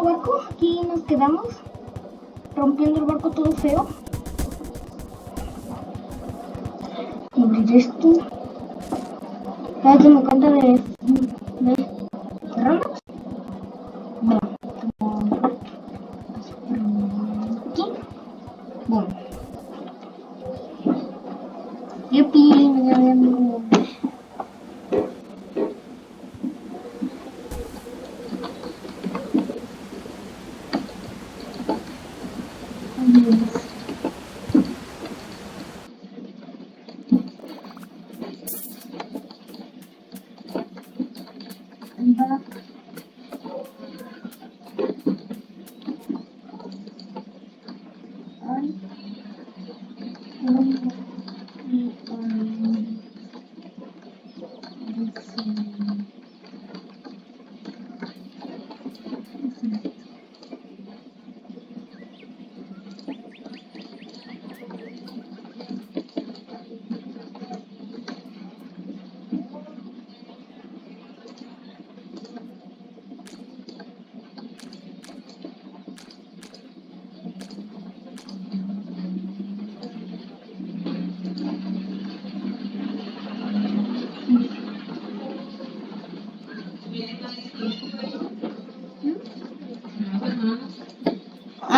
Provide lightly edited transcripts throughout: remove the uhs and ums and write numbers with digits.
otro barco. Aquí nos quedamos. Rompiendo el barco todo feo. Abrir esto. Ah, que me cuenta de cerramos. Bueno, aquí. Bueno. Yupi,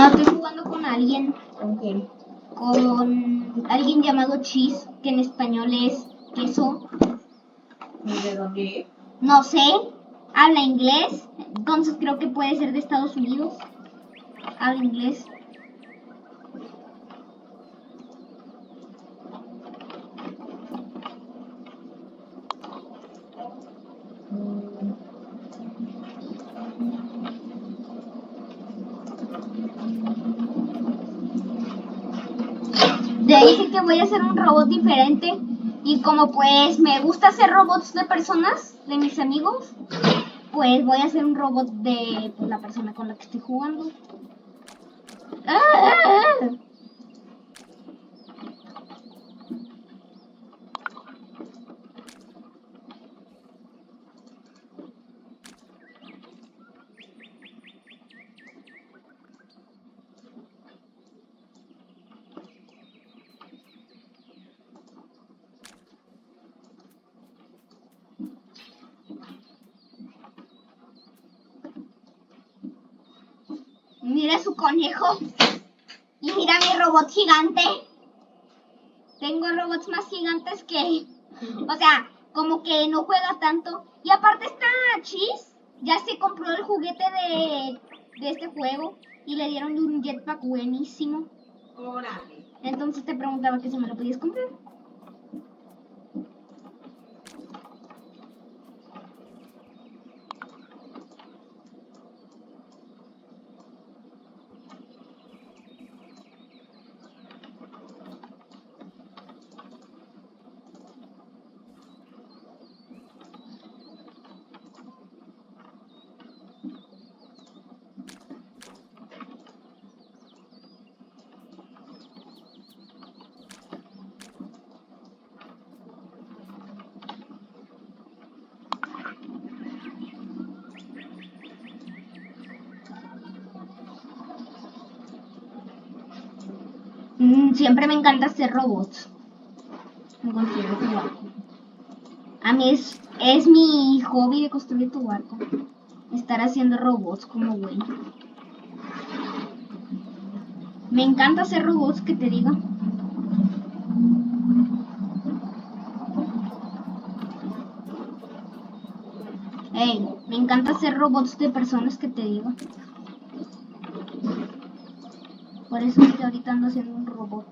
estoy jugando con alguien. Okay. Con alguien llamado Cheese, que en español es queso. ¿Y de dónde es? No sé, habla inglés, entonces creo que puede ser de Estados Unidos. Habla inglés. Le dije que voy a hacer un robot diferente. Y como pues me gusta hacer robots de personas, de mis amigos, pues voy a hacer un robot de pues, la persona con la que estoy jugando. ¡Ah! Mira su conejo. Y mira mi robot gigante. Tengo robots más gigantes que... O sea, como que no juega tanto. Y aparte está Cheese. Ya se compró el juguete de este juego. Y le dieron un jetpack buenísimo. Órale. Entonces te preguntaba que si me lo podías comprar. Siempre me encanta hacer robots. Me considero tu barco. A mí es mi hobby de construir tu barco. Estar haciendo robots como güey. Me encanta hacer robots, que te digo. Ey, me encanta hacer robots de personas, que te digo. Por eso es que ahorita ando haciendo un robot.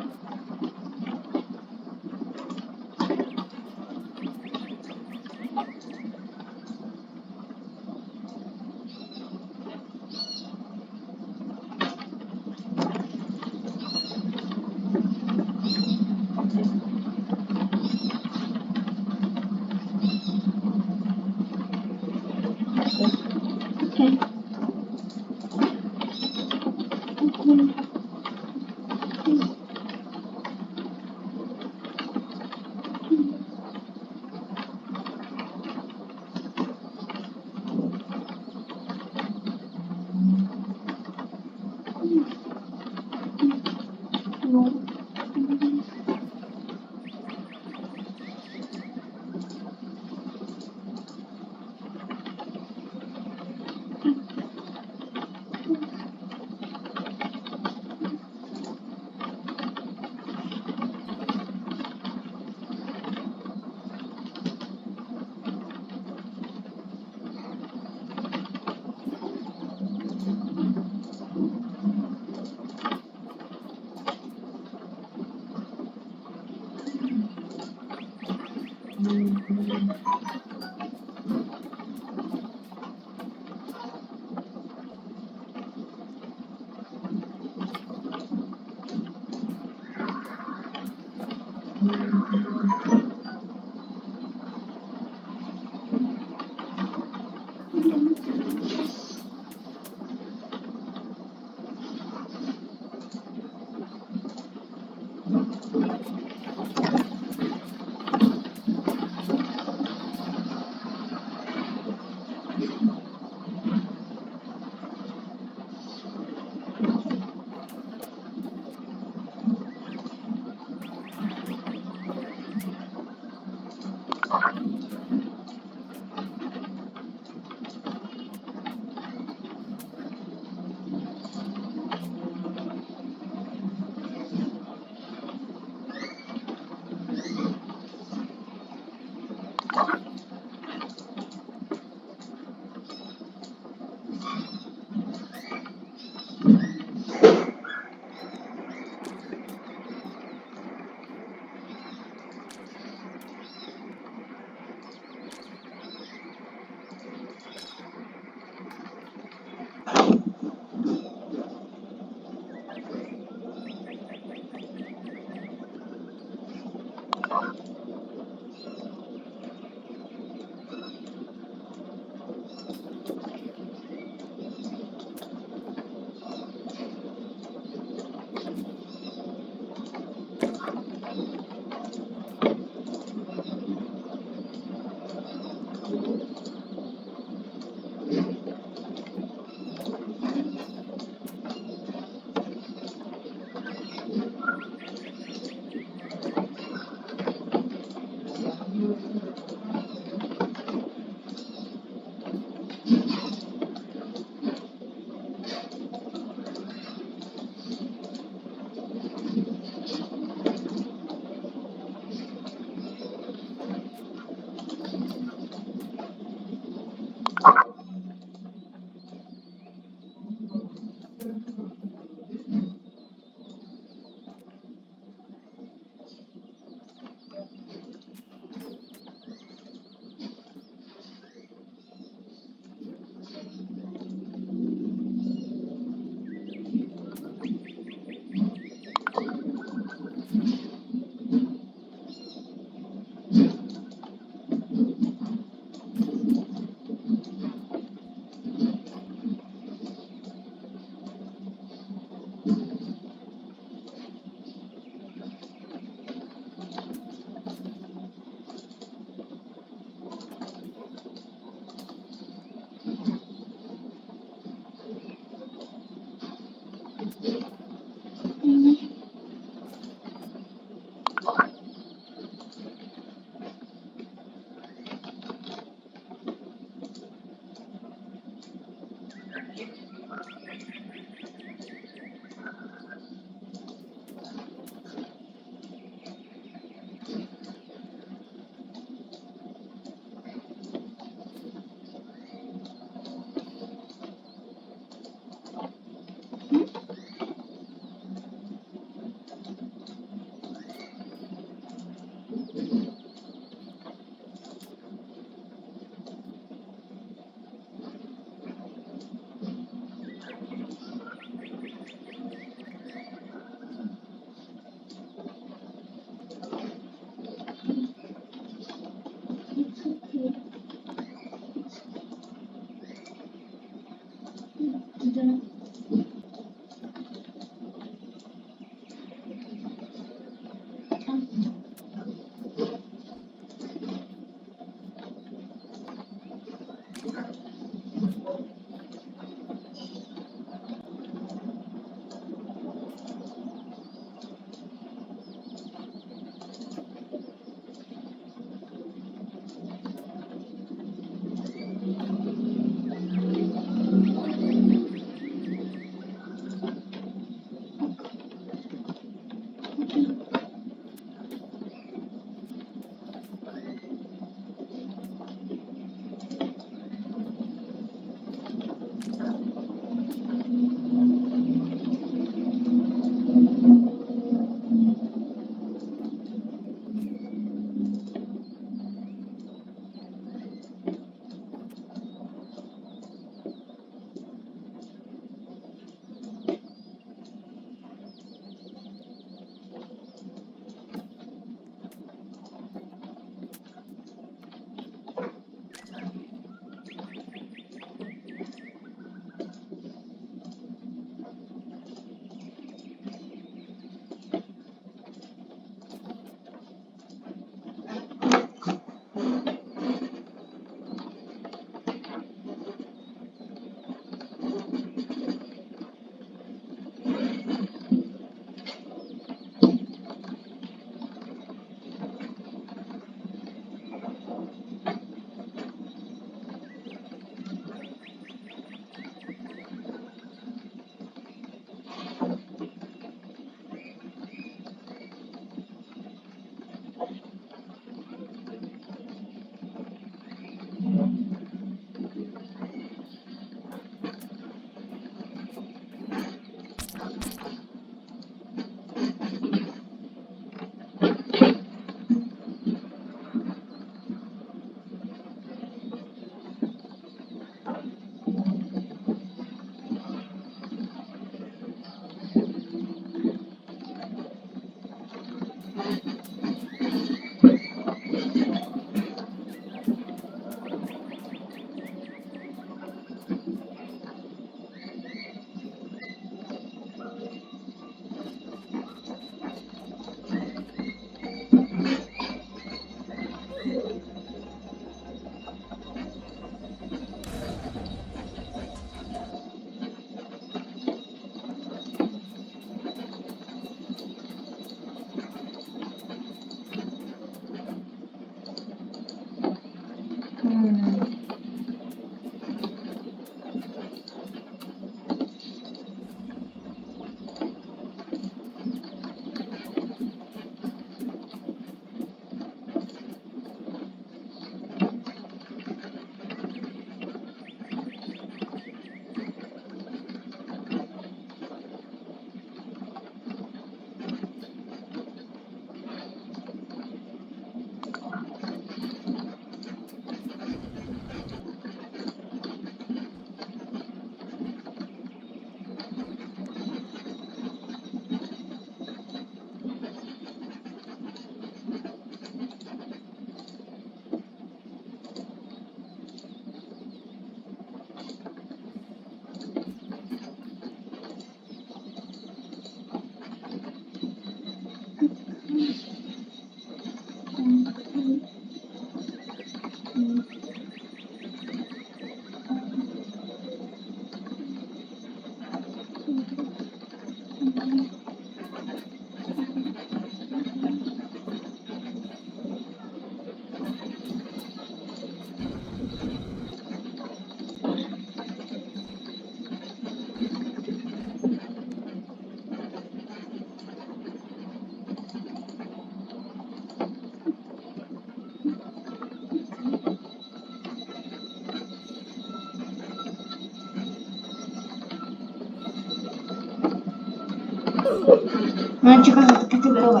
Bueno chicos, hasta que este video